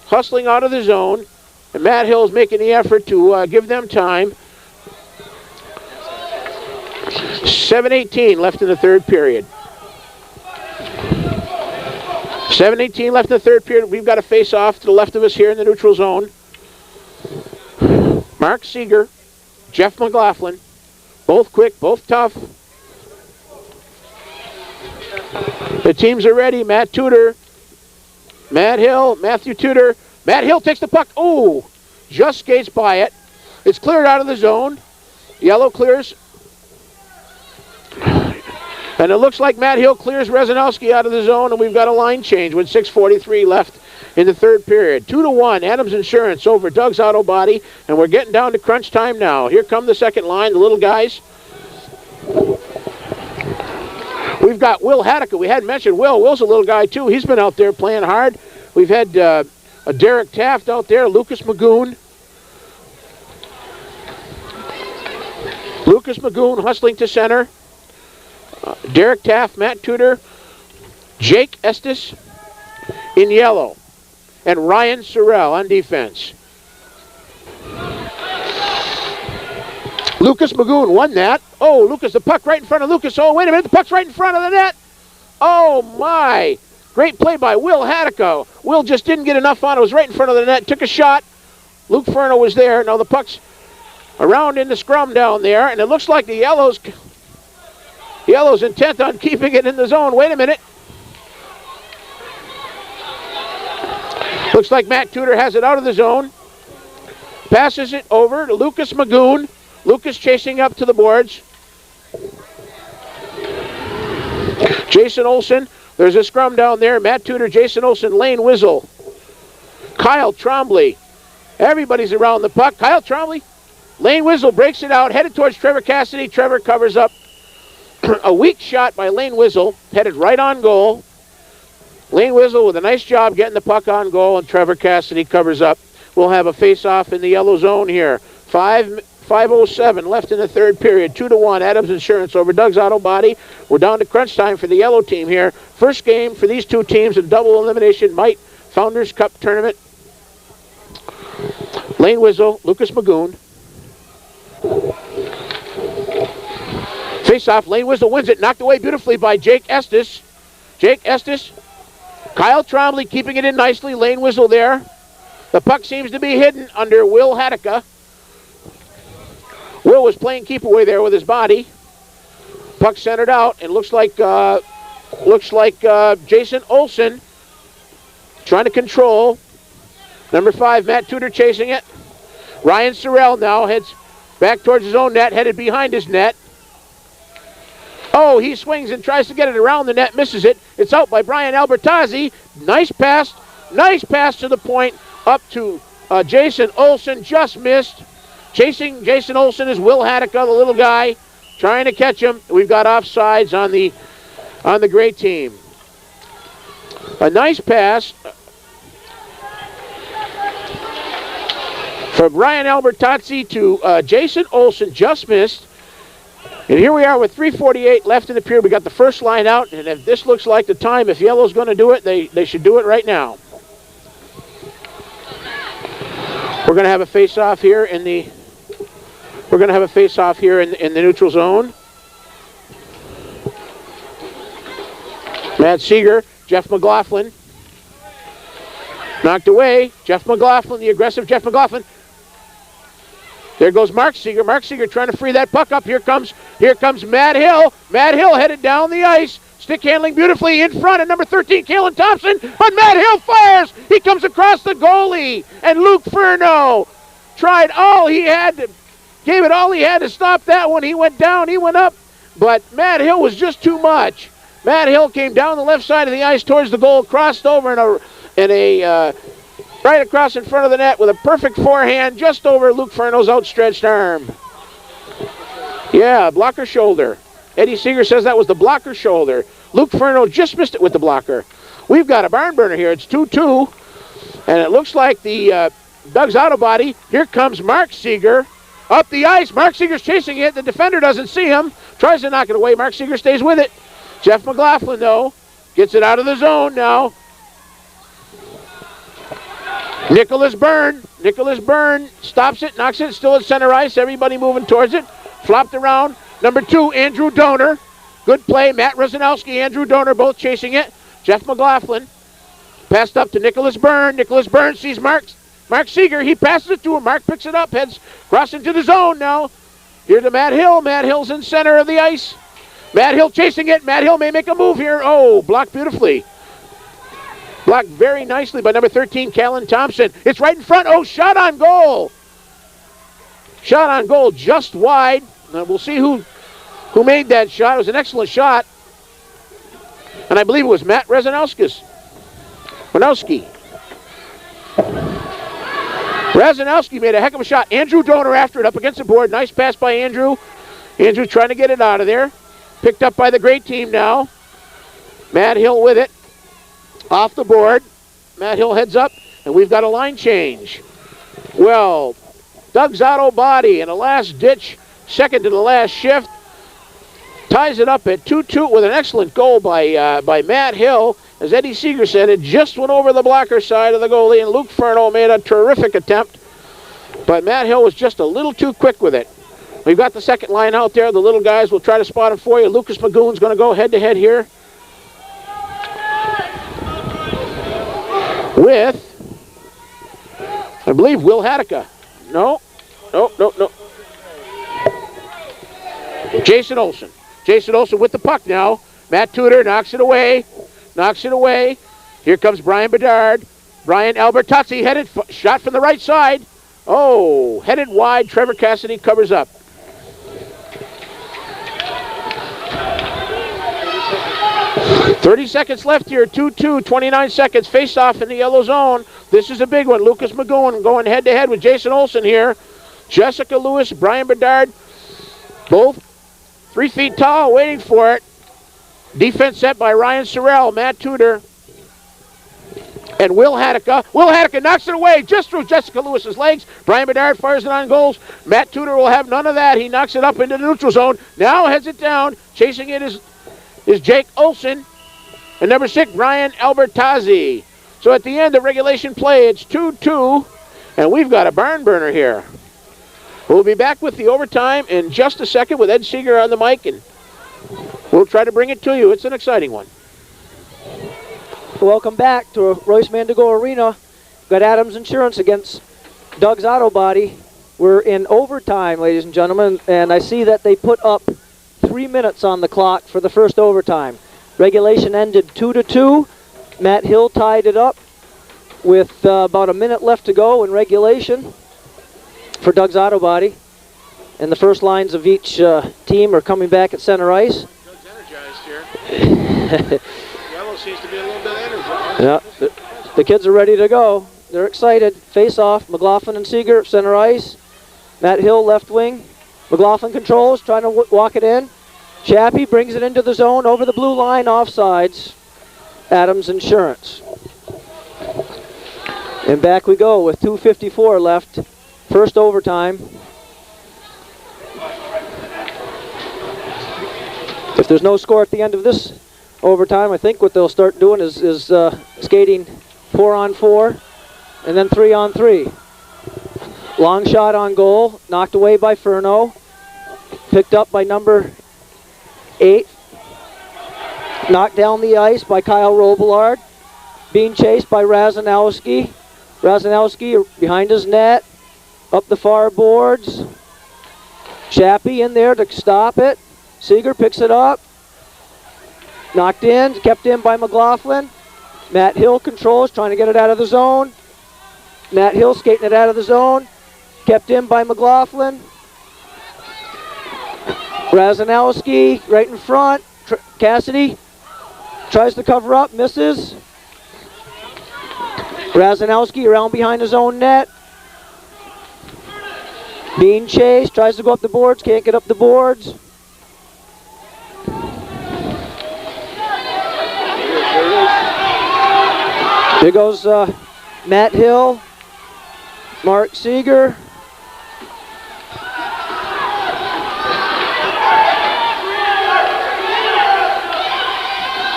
hustling out of the zone. And Matt Hill is making the effort to give them time. 7:18 left in the third period. 7:18 left in the third period. We've got a face-off to the left of us here in the neutral zone. Mark Seager, Jeff McLaughlin, both quick, both tough. The teams are ready. Matt Tudor, Matt Hill, Matthew Tudor. Matt Hill takes the puck. Oh, just skates by it. It's cleared out of the zone. Yellow clears. And it looks like Matt Hill clears Rezanowski out of the zone, and we've got a line change with 6:43 left in the third period. 2-1, Adams Insurance over Doug's Auto Body, and we're getting down to crunch time now. Here come the second line, the little guys. We've got Will Haddock. We hadn't mentioned Will. Will's a little guy, too. He's been out there playing hard. We've had a Derek Taft out there, Lucas Magoon. Lucas Magoon hustling to center. Derek Taft, Matt Tudor, Jake Estes in yellow, and Ryan Sorrell on defense. Lucas Magoon won that. Oh, Lucas, the puck right in front of Lucas. Oh, wait a minute, the puck's right in front of the net. Oh, my. Great play by Will Haddock. Will just didn't get enough on it. It was right in front of the net. Took a shot. Luke Furno was there. Now the puck's around in the scrum down there, and it looks like the Yellows intent on keeping it in the zone. Wait a minute. Looks like Matt Tudor has it out of the zone. Passes it over to Lucas Magoon. Lucas chasing up to the boards. Jason Olsen. There's a scrum down there. Matt Tudor, Jason Olsen, Lane Wizzle. Kyle Trombley. Everybody's around the puck. Kyle Trombley. Lane Wizzle breaks it out, headed towards Trevor Cassidy. Trevor covers up. A weak shot by Lane Wizzle, headed right on goal. Lane Wizzle with a nice job getting the puck on goal, and Trevor Cassidy covers up. We'll have a face-off in the yellow zone here. 5:07 left in the third period. 2-1, Adams Insurance over Doug's Auto Body. We're down to crunch time for the yellow team here. First game for these two teams in double elimination Mite Founders Cup tournament. Lane Wizzle, Lucas Magoon. Face-off, Lane Wizzle wins it, knocked away beautifully by Jake Estes. Jake Estes. Kyle Trombley keeping it in nicely. Lane Wizzle there. The puck seems to be hidden under Will Haddock. Will was playing keep away there with his body. Puck centered out, and looks like Jason Olsen trying to control. Number 5, Matt Tudor chasing it. Ryan Sorrell now heads back towards his own net, headed behind his net. Oh, he swings and tries to get it around the net, misses it. It's out by Brian Albertazzi. Nice pass to the point, up to Jason Olsen, just missed. Chasing Jason Olsen is Will Haddock, the little guy, trying to catch him. We've got offsides on the gray team. A nice pass from Brian Albertazzi to Jason Olsen, just missed. And here we are with 3:48 left in the period. We got the first line out, and if this looks like the time, if Yellow's going to do it, they should do it right now. We're going to have a face-off here in the the neutral zone. Matt Seager, Jeff McLaughlin. Knocked away. Jeff McLaughlin, the aggressive Jeff McLaughlin. There goes Mark Seager. Mark Seager trying to free that puck up. Here comes Matt Hill. Matt Hill headed down the ice. Stick handling beautifully in front of number 13, Kalen Thompson. But Matt Hill fires. He comes across the goalie. And Luke Furno tried all he had to, gave it all he had to stop that one. He went down, he went up. But Matt Hill was just too much. Matt Hill came down the left side of the ice towards the goal, crossed over right across in front of the net with a perfect forehand just over Luke Furno's outstretched arm. Yeah, blocker shoulder. Eddie Seager says that was the blocker shoulder. Luke Furno just missed it with the blocker. We've got a barn burner here. It's 2-2. And it looks like the Doug's Auto Body. Here comes Mark Seager up the ice. Mark Seager's chasing it. The defender doesn't see him. Tries to knock it away. Mark Seager stays with it. Jeff McLaughlin, though, gets it out of the zone now. Nicholas Byrne stops it, knocks it, still at center ice. Everybody moving towards it. Flopped around. Number 2, Andrew Donor. Good play. Matt Rosanowski, Andrew Donor both chasing it. Jeff McLaughlin passed up to Nicholas Byrne. Nicholas Byrne sees Mark Seager. He passes it to him. Mark picks it up, heads cross into the zone now. Here to Matt Hill. Matt Hill's in center of the ice. Matt Hill chasing it. Matt Hill may make a move here. Oh, blocked beautifully. Blocked very nicely by number 13, Kalen Thompson. It's right in front. Oh, shot on goal. Shot on goal just wide. Now we'll see who made that shot. It was an excellent shot. And I believe it was Matt Razanowski. Razanowski made a heck of a shot. Andrew Donor after it up against the board. Nice pass by Andrew. Andrew trying to get it out of there. Picked up by the great team now. Matt Hill with it. Off the board. Matt Hill heads up, and we've got a line change. Well, Doug's Auto Body in a last-ditch, second to the last shift, ties it up at 2-2 with an excellent goal by Matt Hill. As Eddie Seager said, it just went over the blocker side of the goalie, and Luke Furno made a terrific attempt. But Matt Hill was just a little too quick with it. We've got the second line out there. The little guys will try to spot him for you. Lucas Magoon's going to go head-to-head here with, I believe, Will Hadeka. No. Jason Olson. Jason Olson with the puck now. Matt Tudor knocks it away. Here comes Brian Bedard. Brian Albertazzi headed, shot from the right side. Oh, headed wide. Trevor Cassidy covers up. .30 seconds left here, 2-2, 29 seconds, face-off in the yellow zone. This is a big one. Lucas Magoon going head-to-head with Jason Olson here. Jessica Lewis, Brian Bedard, both 3 feet tall, waiting for it. Defense set by Ryan Sorrell, Matt Tudor, and Will Hadeka. Will Hadeka knocks it away just through Jessica Lewis's legs. Brian Bedard fires it on goals. Matt Tudor will have none of that. He knocks it up into the neutral zone. Now heads it down. Chasing it is Jake Olson. And number 6, Brian Albertazzi. So at the end of regulation play, it's 2-2, and we've got a barn burner here. We'll be back with the overtime in just a second with Ed Seager on the mic, and we'll try to bring it to you. It's an exciting one. Welcome back to Royce Mandigo Arena. Got Adams Insurance against Doug's Auto Body. We're in overtime, ladies and gentlemen, and I see that they put up 3 minutes on the clock for the first overtime. Regulation ended 2-2. Matt Hill tied it up with about a minute left to go in regulation for Doug's Auto Body. And the first lines of each team are coming back at center ice. Doug's energized here. Yellow seems to be a little bit energized. Yeah, the kids are ready to go. They're excited. Face off, McLaughlin and Seager, center ice. Matt Hill, left wing. McLaughlin controls, trying to walk it in. Chappie brings it into the zone, over the blue line, offsides. Adams Insurance. And back we go with 2:54 left. First overtime. If there's no score at the end of this overtime, I think what they'll start doing is skating 4-on-4 and then 3-on-3. Long shot on goal, knocked away by Furno. Picked up by number 8. Knocked down the ice by Kyle Robillard. Being chased by Razanowski. Razanowski behind his net. Up the far boards. Chappie in there to stop it. Seager picks it up. Knocked in, kept in by McLaughlin. Matt Hill controls, trying to get it out of the zone. Matt Hill skating it out of the zone. Kept in by McLaughlin. Razanowski right in front. Cassidy tries to cover up, misses. Razanowski around behind his own net. Being chased, tries to go up the boards, can't get up the boards. Here goes Matt Hill, Mark Seager.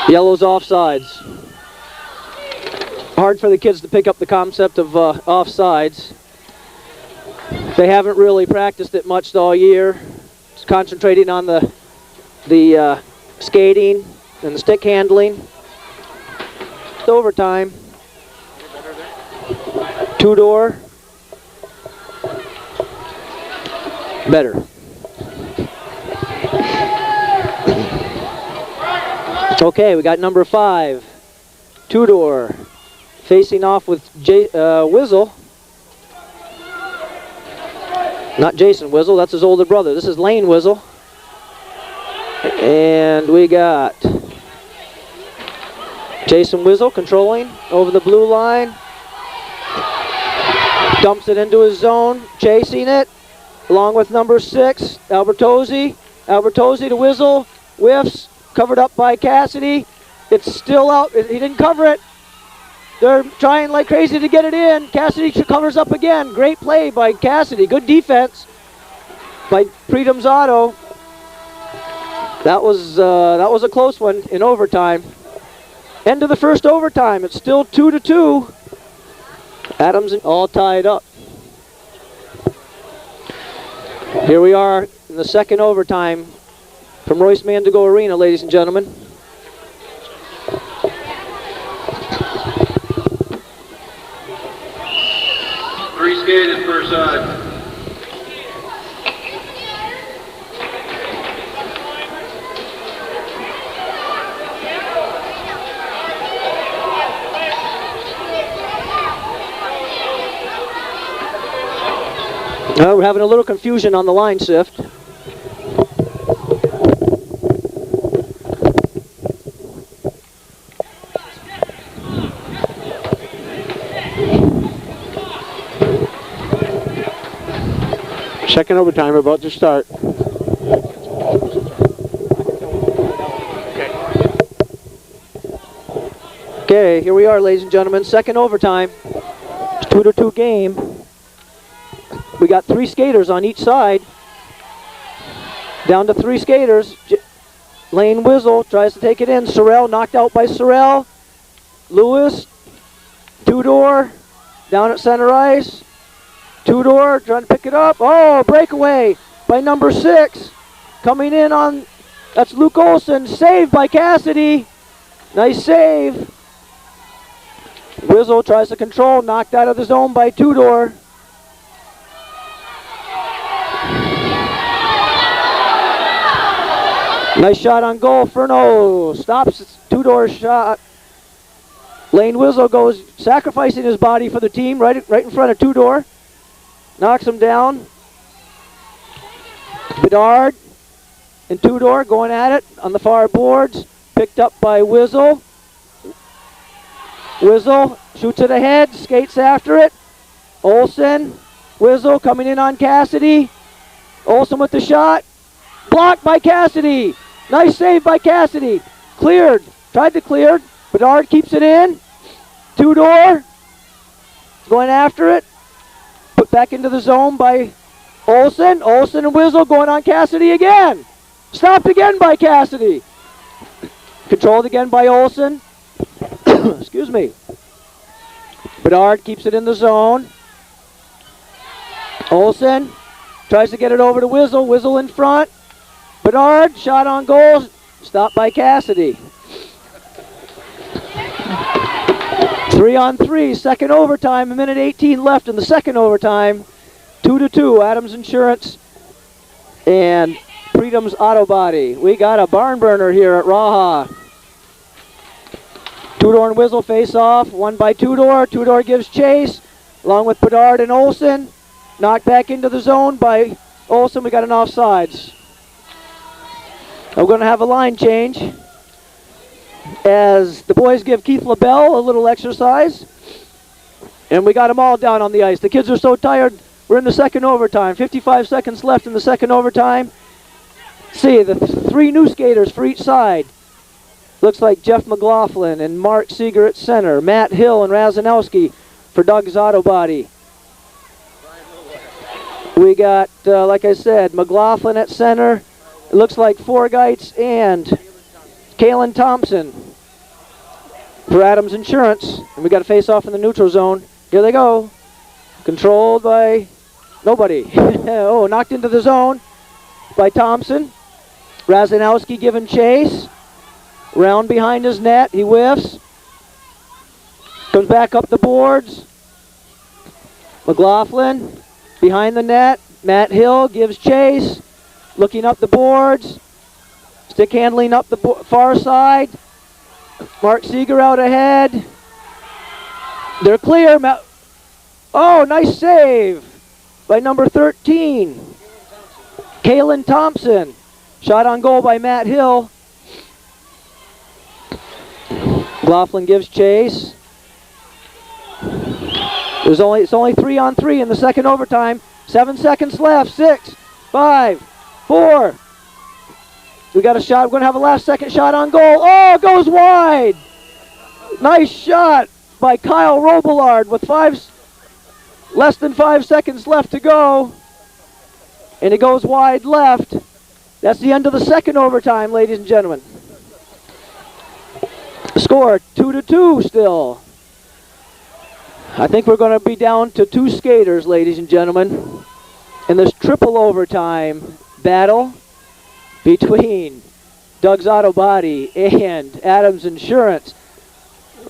Yellow's offsides. Hard for the kids to pick up the concept of offsides. They haven't really practiced it much all year. Just concentrating on the skating and the stick handling. It's overtime. Two-door. Better. Okay, we got number 5. Two-door. Facing off with Wizzle. Not Jason Wizzle, that's his older brother. This is Lane Wizzle. And we got Jason Wizzle controlling over the blue line. Dumps it into his zone, chasing it, along with number 6, Albertozzi. Albertozzi to Wizzle, whiffs, covered up by Cassidy. It's still out, he didn't cover it. They're trying like crazy to get it in. Cassidy covers up again. Great play by Cassidy. Good defense by Freedom's Auto. That was a close one in overtime. End of the first overtime. It's still 2-2. Adams all tied up. Here we are in the second overtime from Royce Mandigo Arena, ladies and gentlemen. Three skated per side. We're having a little confusion on the line shift. Second overtime about to start. Okay, here we are, ladies and gentlemen. Second overtime. It's 2-2 game. We got 3 skaters on each side. Down to 3 skaters. Lane Wizzle tries to take it in. Sorrell knocked out by Sorrell. Lewis, two-door, down at center ice. Two-door, trying to pick it up. Oh, breakaway by number 6. Coming in on, that's Luke Olson. Saved by Cassidy. Nice save. Wizzle tries to control, knocked out of the zone by two-door. Nice shot on goal. Furno stops two-door shot. Lane Wizzle goes sacrificing his body for the team right in front of two-door. Knocks him down. Bedard and two-door going at it on the far boards. Picked up by Wizzle. Wizzle shoots it ahead, skates after it. Olson, Wizzle coming in on Cassidy. Olson with the shot. Blocked by Cassidy. Nice save by Cassidy. Cleared. Tried to clear. Bedard keeps it in. Two-door. Going after it. Put back into the zone by Olson. Olson and Wizzle going on Cassidy again. Stopped again by Cassidy. Controlled again by Olson. Excuse me. Bedard keeps it in the zone. Olsen tries to get it over to Wizzle. Wizzle in front. Bedard, shot on goal, stopped by Cassidy. 3-on-3, second overtime, a minute 18 left in the second overtime. 2-2, Adams Insurance and Freedom's Auto Body. We got a barn burner here at RAHA. Tudor and Wizzle face off, won by Tudor. Tudor gives chase, along with Bedard and Olsen. Knocked back into the zone by Olsen. We got an offsides. We're going to have a line change as the boys give Keith LaBelle a little exercise. And we got them all down on the ice. The kids are so tired. We're in the second overtime. 55 seconds left in the second overtime. See, the three new skaters for each side. Looks like Jeff McLaughlin and Mark Seager at center. Matt Hill and Razanowski for Doug's Auto Body. We got, like I said, McLaughlin at center. It looks like Forgeitz and Kalen Thompson for Adams Insurance. And we got a face-off in the neutral zone. Here they go. Controlled by nobody. Oh, knocked into the zone by Thompson. Razanowski giving chase. Round behind his net. He whiffs. Comes back up the boards. McLaughlin behind the net. Matt Hill gives chase. Looking up the boards. Stick handling up the far side. Mark Seager out ahead. They're clear. Oh, nice save by number 13. Kalen Thompson. Shot on goal by Matt Hill. McLaughlin gives chase. It's only 3-on-3 in the second overtime. 7 seconds left. 6, 5, 4. We got a shot. We're going to have a last second shot on goal. Oh, it goes wide. Nice shot by Kyle Robillard with less than 5 seconds left to go. And it goes wide left. That's the end of the second overtime, ladies and gentlemen. Score 2-2 still. I think we're going to be down to 2 skaters, ladies and gentlemen, in this triple overtime battle between Doug's Auto Body and Adams Insurance.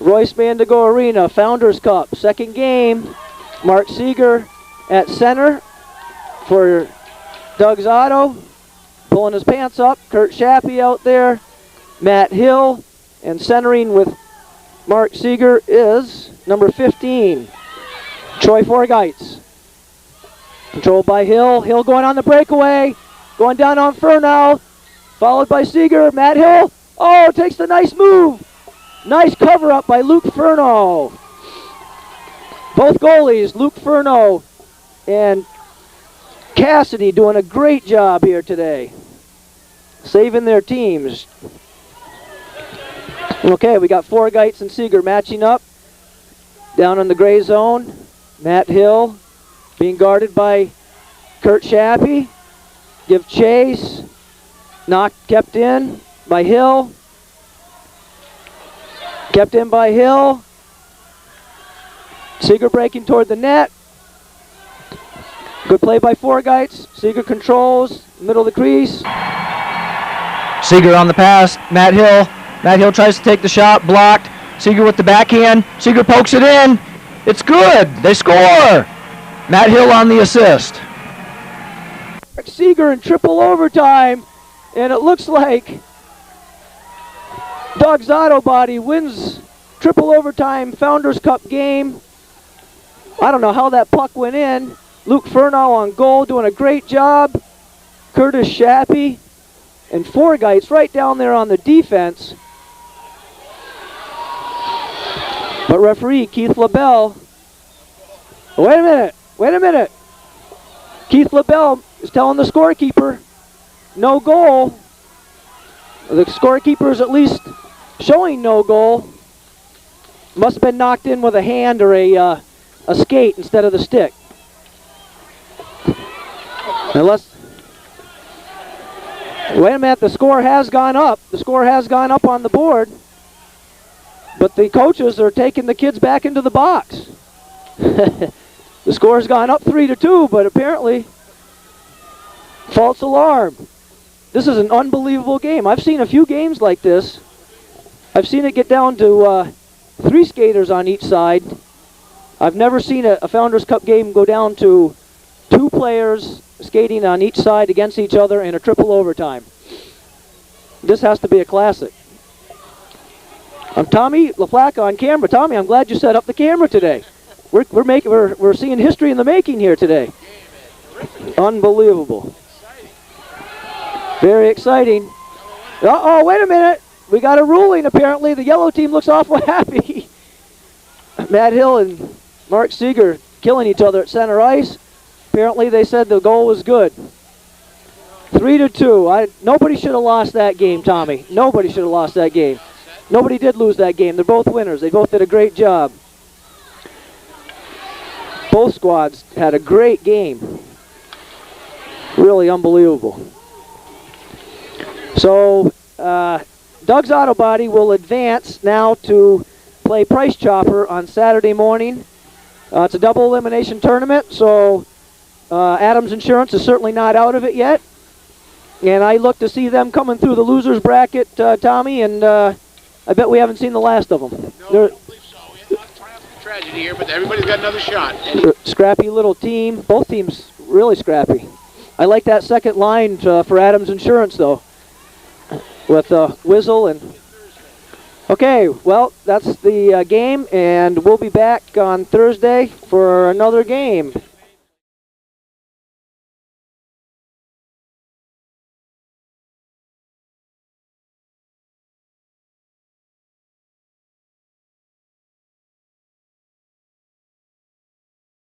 Royce Mandigo Arena, Founders Cup, second game. Mark Seager at center for Doug's Auto, pulling his pants up. Kurt Shappy out there. Matt Hill, and centering with Mark Seager is number 15, Troy Forgeitz. Controlled by Hill. Hill going on the breakaway. Going down on Furnow. Followed by Seager. Matt Hill. Oh, takes the nice move. Nice cover up by Luke Furnow. Both goalies, Luke Furnow and Cassidy, doing a great job here today. Saving their teams. Okay, we got Forgeitz and Seager matching up. Down in the gray zone. Matt Hill being guarded by Kurt Shappy. Give chase. Kept in by Hill. Kept in by Hill. Seager breaking toward the net. Good play by Forgeitz. Seager controls, middle of the crease. Seager on the pass. Matt Hill. Matt Hill tries to take the shot, blocked. Seager with the backhand. Seager pokes it in. It's good. They score. Matt Hill on the assist. Seager in triple overtime, and it looks like Doug's Auto Body wins triple overtime Founders Cup game. I don't know how that puck went in. Luke Furnow on goal, doing a great job. Curtis Shappy and Forgeitz right down there on the defense. But referee Keith LaBelle, wait a minute. Keith LaBelle is telling the scorekeeper, no goal. The scorekeeper is at least showing no goal. Must have been knocked in with a hand or a skate instead of the stick. Unless, wait a minute, the score has gone up. The score has gone up on the board. But the coaches are taking the kids back into the box. The score's gone up 3-2, but apparently, false alarm. This is an unbelievable game. I've seen a few games like this. I've seen it get down to 3 skaters on each side. I've never seen a Founders Cup game go down to 2 players skating on each side against each other in a triple overtime. This has to be a classic. I'm Tommy LaPlaca on camera. Tommy, I'm glad you set up the camera today. We're seeing history in the making here today. Unbelievable. Very exciting. Uh-oh, wait a minute. We got a ruling, apparently. The yellow team looks awful happy. Matt Hill and Mark Seager killing each other at center ice. Apparently they said the goal was good. 3-2. Nobody should have lost that game, Tommy. Nobody should have lost that game. Nobody did lose that game. They're both winners. They both did a great job. Both squads had a great game. Really unbelievable. So, Doug's Auto Body will advance now to play Price Chopper on Saturday morning. It's a double elimination tournament, so Adams Insurance is certainly not out of it yet. And I look to see them coming through the losers bracket, Tommy, and I bet we haven't seen the last of them. No, I don't believe so. We had a lot of triumph and tragedy here, but everybody's got another shot. Scrappy little team. Both teams really scrappy. I like that second line for Adams Insurance, though, with Wizzle and... Okay, well, that's the game, and we'll be back on Thursday for another game.